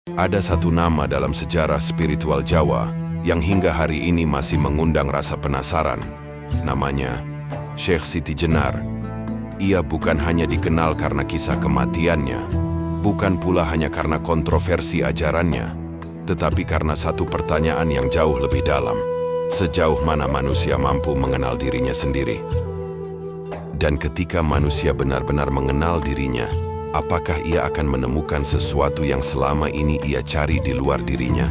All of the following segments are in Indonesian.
Ada satu nama dalam sejarah spiritual Jawa yang hingga hari ini masih mengundang rasa penasaran. Namanya Syekh Siti Jenar. Ia bukan hanya dikenal karena kisah kematiannya, bukan pula hanya karena kontroversi ajarannya, tetapi karena satu pertanyaan yang jauh lebih dalam. Sejauh mana manusia mampu mengenal dirinya sendiri? Dan ketika manusia benar-benar mengenal dirinya, apakah ia akan menemukan sesuatu yang selama ini ia cari di luar dirinya?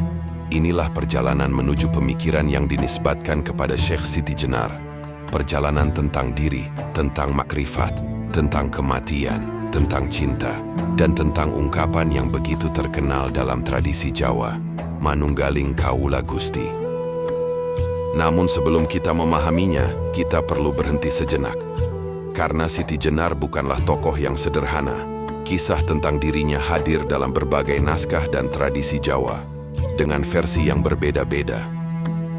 Inilah perjalanan menuju pemikiran yang dinisbatkan kepada Syekh Siti Jenar. Perjalanan tentang diri, tentang makrifat, tentang kematian, tentang cinta, dan tentang ungkapan yang begitu terkenal dalam tradisi Jawa, Manunggaling Kawula Gusti. Namun sebelum kita memahaminya, kita perlu berhenti sejenak. Karena Siti Jenar bukanlah tokoh yang sederhana. Kisah tentang dirinya hadir dalam berbagai naskah dan tradisi Jawa, dengan versi yang berbeda-beda.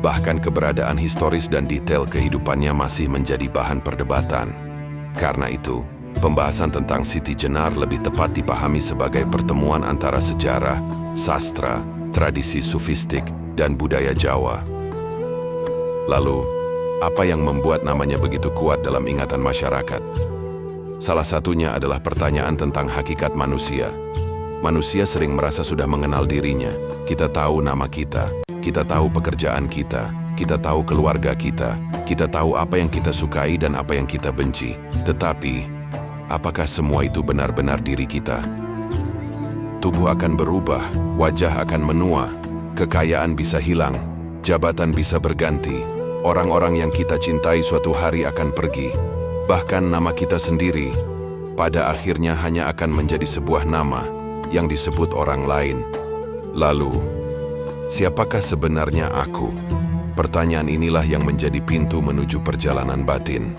Bahkan keberadaan historis dan detail kehidupannya masih menjadi bahan perdebatan. Karena itu, pembahasan tentang Siti Jenar lebih tepat dipahami sebagai pertemuan antara sejarah, sastra, tradisi sufistik, dan budaya Jawa. Lalu, apa yang membuat namanya begitu kuat dalam ingatan masyarakat? Salah satunya adalah pertanyaan tentang hakikat manusia. Manusia sering merasa sudah mengenal dirinya. Kita tahu nama kita tahu pekerjaan kita tahu keluarga kita tahu apa yang kita sukai dan apa yang kita benci. Tetapi, apakah semua itu benar-benar diri kita? Tubuh akan berubah, wajah akan menua, kekayaan bisa hilang, jabatan bisa berganti, orang-orang yang kita cintai suatu hari akan pergi. Bahkan nama kita sendiri, pada akhirnya hanya akan menjadi sebuah nama yang disebut orang lain. Lalu, siapakah sebenarnya aku? Pertanyaan inilah yang menjadi pintu menuju perjalanan batin.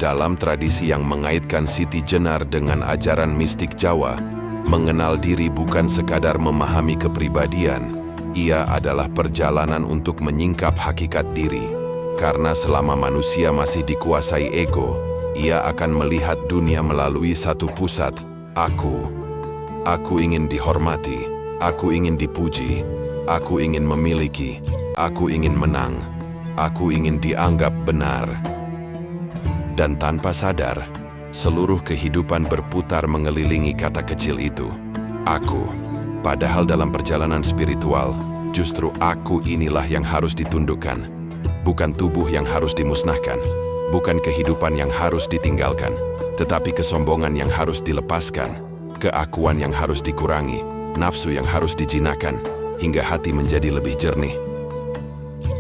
Dalam tradisi yang mengaitkan Siti Jenar dengan ajaran mistik Jawa, mengenal diri bukan sekadar memahami kepribadian, ia adalah perjalanan untuk menyingkap hakikat diri. Karena selama manusia masih dikuasai ego, ia akan melihat dunia melalui satu pusat, aku. Aku ingin dihormati, aku ingin dipuji, aku ingin memiliki, aku ingin menang, aku ingin dianggap benar. Dan tanpa sadar, seluruh kehidupan berputar mengelilingi kata kecil itu, aku. Padahal dalam perjalanan spiritual, justru aku inilah yang harus ditundukkan. Bukan tubuh yang harus dimusnahkan, bukan kehidupan yang harus ditinggalkan, tetapi kesombongan yang harus dilepaskan, keakuan yang harus dikurangi, nafsu yang harus dijinakan, hingga hati menjadi lebih jernih.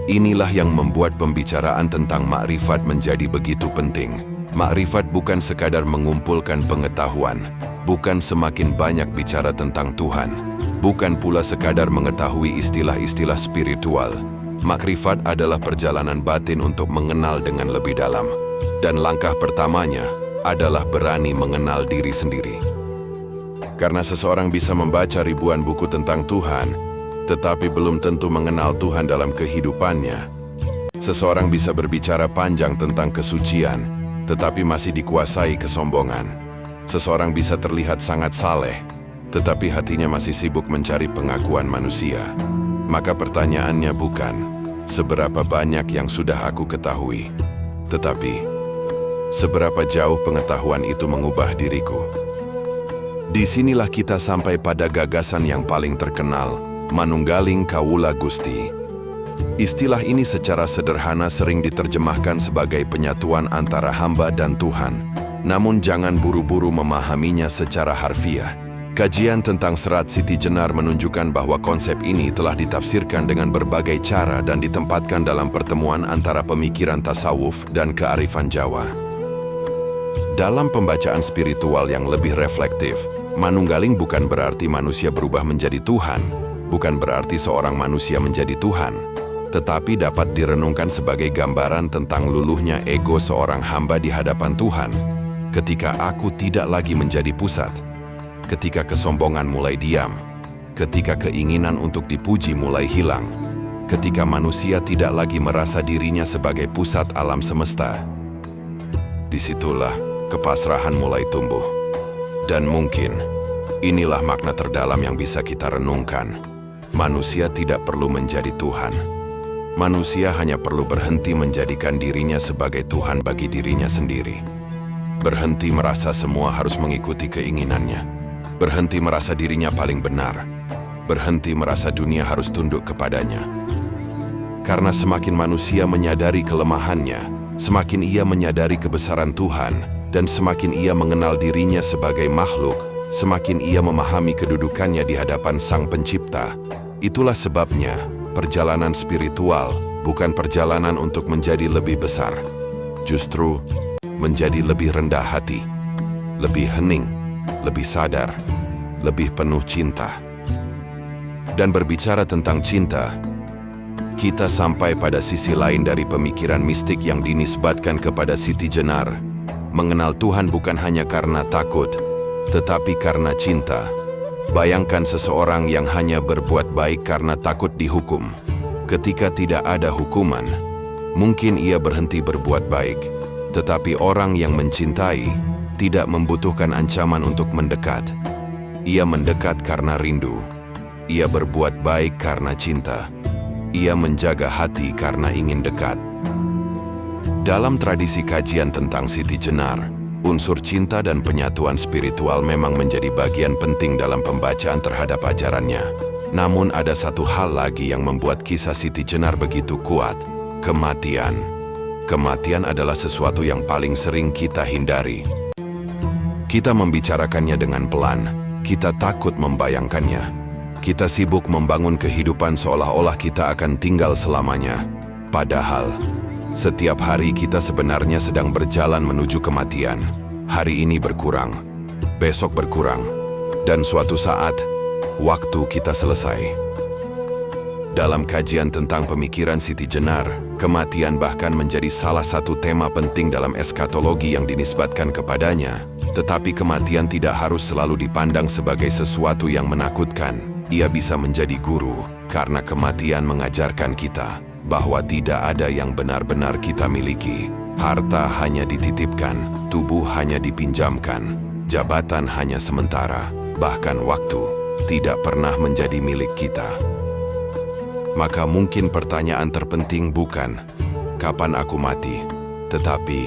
Inilah yang membuat pembicaraan tentang makrifat menjadi begitu penting. Makrifat bukan sekadar mengumpulkan pengetahuan, bukan semakin banyak bicara tentang Tuhan, bukan pula sekadar mengetahui istilah-istilah spiritual. Makrifat adalah perjalanan batin untuk mengenal dengan lebih dalam. Dan langkah pertamanya adalah berani mengenal diri sendiri. Karena seseorang bisa membaca ribuan buku tentang Tuhan, tetapi belum tentu mengenal Tuhan dalam kehidupannya. Seseorang bisa berbicara panjang tentang kesucian, tetapi masih dikuasai kesombongan. Seseorang bisa terlihat sangat saleh, tetapi hatinya masih sibuk mencari pengakuan manusia. Maka pertanyaannya bukan, seberapa banyak yang sudah aku ketahui, tetapi, seberapa jauh pengetahuan itu mengubah diriku. Disinilah kita sampai pada gagasan yang paling terkenal, Manunggaling Kawula Gusti. Istilah ini secara sederhana sering diterjemahkan sebagai penyatuan antara hamba dan Tuhan. Namun jangan buru-buru memahaminya secara harfiah. Kajian tentang serat Siti Jenar menunjukkan bahwa konsep ini telah ditafsirkan dengan berbagai cara dan ditempatkan dalam pertemuan antara pemikiran tasawuf dan kearifan Jawa. Dalam pembacaan spiritual yang lebih reflektif, manunggaling bukan berarti manusia berubah menjadi Tuhan, bukan berarti seorang manusia menjadi Tuhan, tetapi dapat direnungkan sebagai gambaran tentang luluhnya ego seorang hamba di hadapan Tuhan. Ketika aku tidak lagi menjadi pusat, ketika kesombongan mulai diam, ketika keinginan untuk dipuji mulai hilang, ketika manusia tidak lagi merasa dirinya sebagai pusat alam semesta, disitulah kepasrahan mulai tumbuh. Dan mungkin Inilah makna terdalam yang bisa kita renungkan. Manusia tidak perlu menjadi Tuhan. Manusia hanya perlu berhenti menjadikan dirinya sebagai Tuhan bagi dirinya sendiri. Berhenti merasa semua harus mengikuti keinginannya. Berhenti merasa dirinya paling benar. Berhenti merasa dunia harus tunduk kepadanya. Karena semakin manusia menyadari kelemahannya, semakin ia menyadari kebesaran Tuhan, dan semakin ia mengenal dirinya sebagai makhluk, semakin ia memahami kedudukannya di hadapan Sang Pencipta. Itulah sebabnya, perjalanan spiritual bukan perjalanan untuk menjadi lebih besar. Justru, menjadi lebih rendah hati, lebih hening, lebih sadar, lebih penuh cinta. Dan berbicara tentang cinta, kita sampai pada sisi lain dari pemikiran mistik yang dinisbatkan kepada Siti Jenar. Mengenal Tuhan bukan hanya karena takut, tetapi karena cinta. Bayangkan seseorang yang hanya berbuat baik karena takut dihukum. Ketika tidak ada hukuman, mungkin ia berhenti berbuat baik. Tetapi orang yang mencintai tidak membutuhkan ancaman untuk mendekat. Ia mendekat karena rindu. Ia berbuat baik karena cinta. Ia menjaga hati karena ingin dekat. Dalam tradisi kajian tentang Siti Jenar, unsur cinta dan penyatuan spiritual memang menjadi bagian penting dalam pembacaan terhadap ajarannya. Namun ada satu hal lagi yang membuat kisah Siti Jenar begitu kuat, kematian. Kematian adalah sesuatu yang paling sering kita hindari. Kita membicarakannya dengan pelan, kita takut membayangkannya. Kita sibuk membangun kehidupan seolah-olah kita akan tinggal selamanya. Padahal, setiap hari kita sebenarnya sedang berjalan menuju kematian. Hari ini berkurang, besok berkurang, dan suatu saat, waktu kita selesai. Dalam kajian tentang pemikiran Siti Jenar, kematian bahkan menjadi salah satu tema penting dalam eskatologi yang dinisbatkan kepadanya. Tetapi kematian tidak harus selalu dipandang sebagai sesuatu yang menakutkan. Ia bisa menjadi guru, karena kematian mengajarkan kita bahwa tidak ada yang benar-benar kita miliki. Harta hanya dititipkan, tubuh hanya dipinjamkan, jabatan hanya sementara, bahkan waktu tidak pernah menjadi milik kita. Maka mungkin pertanyaan terpenting bukan, kapan aku mati? Tetapi,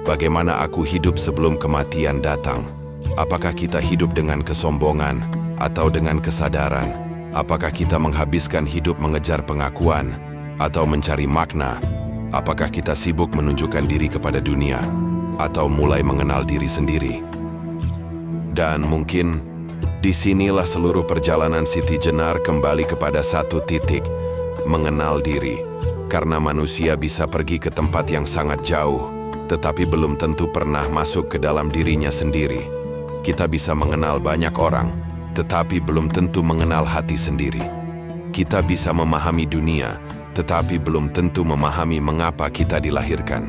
bagaimana aku hidup sebelum kematian datang? Apakah kita hidup dengan kesombongan atau dengan kesadaran? Apakah kita menghabiskan hidup mengejar pengakuan atau mencari makna? Apakah kita sibuk menunjukkan diri kepada dunia atau mulai mengenal diri sendiri? Dan mungkin disinilah seluruh perjalanan Siti Jenar kembali kepada satu titik, mengenal diri. Karena manusia bisa pergi ke tempat yang sangat jauh, tetapi belum tentu pernah masuk ke dalam dirinya sendiri. Kita bisa mengenal banyak orang, tetapi belum tentu mengenal hati sendiri. Kita bisa memahami dunia, tetapi belum tentu memahami mengapa kita dilahirkan.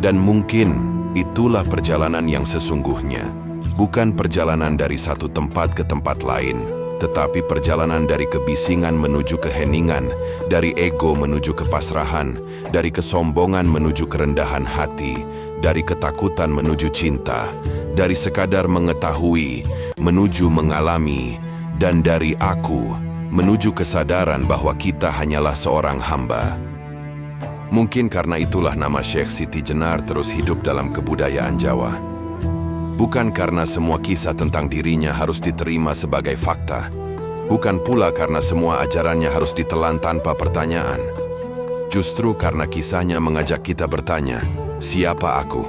Dan mungkin itulah perjalanan yang sesungguhnya. Bukan perjalanan dari satu tempat ke tempat lain, tetapi perjalanan dari kebisingan menuju keheningan, dari ego menuju kepasrahan, dari kesombongan menuju kerendahan hati, dari ketakutan menuju cinta, dari sekadar mengetahui menuju mengalami, dan dari aku menuju kesadaran bahwa kita hanyalah seorang hamba. Mungkin karena itulah nama Syekh Siti Jenar terus hidup dalam kebudayaan Jawa. Bukan karena semua kisah tentang dirinya harus diterima sebagai fakta. Bukan pula karena semua ajarannya harus ditelan tanpa pertanyaan. Justru karena kisahnya mengajak kita bertanya, siapa aku?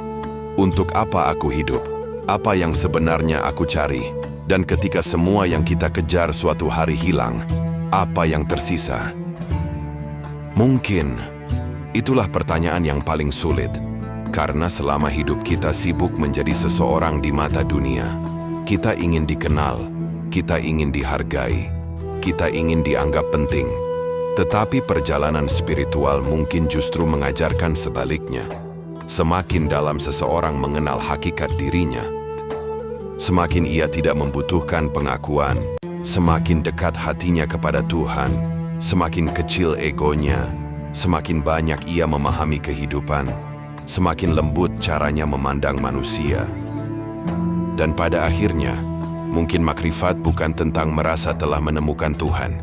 Untuk apa aku hidup? Apa yang sebenarnya aku cari? Dan ketika semua yang kita kejar suatu hari hilang, apa yang tersisa? Mungkin itulah pertanyaan yang paling sulit. Karena selama hidup kita sibuk menjadi seseorang di mata dunia, kita ingin dikenal, kita ingin dihargai, kita ingin dianggap penting. Tetapi perjalanan spiritual mungkin justru mengajarkan sebaliknya. Semakin dalam seseorang mengenal hakikat dirinya, semakin ia tidak membutuhkan pengakuan, semakin dekat hatinya kepada Tuhan, semakin kecil egonya, semakin banyak ia memahami kehidupan, semakin lembut caranya memandang manusia. Dan pada akhirnya, Mungkin makrifat bukan tentang merasa telah menemukan Tuhan,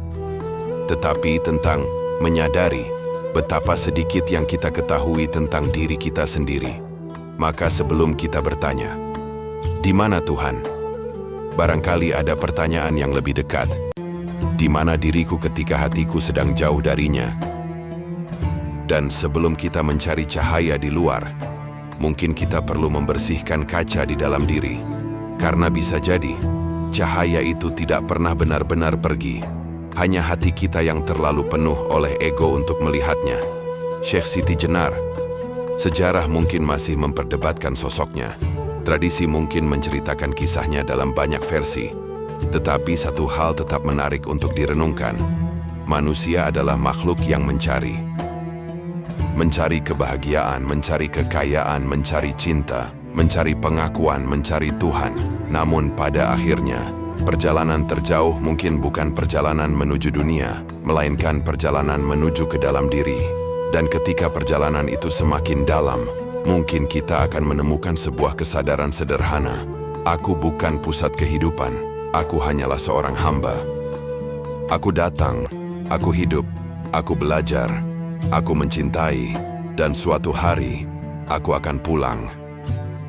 tetapi tentang menyadari betapa sedikit yang kita ketahui tentang diri kita sendiri. Maka sebelum kita bertanya, "Di mana Tuhan?" barangkali ada pertanyaan yang lebih dekat. Di mana diriku ketika hatiku sedang jauh darinya? Dan sebelum kita mencari cahaya di luar, mungkin kita perlu membersihkan kaca di dalam diri. Karena bisa jadi, cahaya itu tidak pernah benar-benar pergi. Hanya hati kita yang terlalu penuh oleh ego untuk melihatnya. Syekh Siti Jenar. Sejarah mungkin masih memperdebatkan sosoknya. Tradisi mungkin menceritakan kisahnya dalam banyak versi. Tetapi satu hal tetap menarik untuk direnungkan. Manusia adalah makhluk yang mencari. Mencari kebahagiaan, mencari kekayaan, mencari cinta, mencari pengakuan, mencari Tuhan. Namun pada akhirnya, perjalanan terjauh mungkin bukan perjalanan menuju dunia, melainkan perjalanan menuju ke dalam diri. Dan ketika perjalanan itu semakin dalam, mungkin kita akan menemukan sebuah kesadaran sederhana. Aku bukan pusat kehidupan, aku hanyalah seorang hamba. Aku datang, aku hidup, aku belajar, aku mencintai, dan suatu hari, aku akan pulang.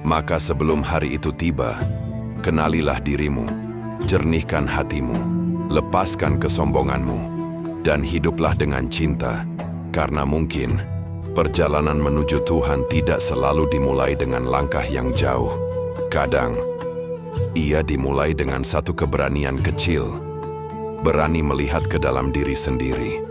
Maka sebelum hari itu tiba, kenalilah dirimu, jernihkan hatimu, lepaskan kesombonganmu, dan hiduplah dengan cinta. Karena mungkin, perjalanan menuju Tuhan tidak selalu dimulai dengan langkah yang jauh. Kadang, ia dimulai dengan satu keberanian kecil, berani melihat ke dalam diri sendiri.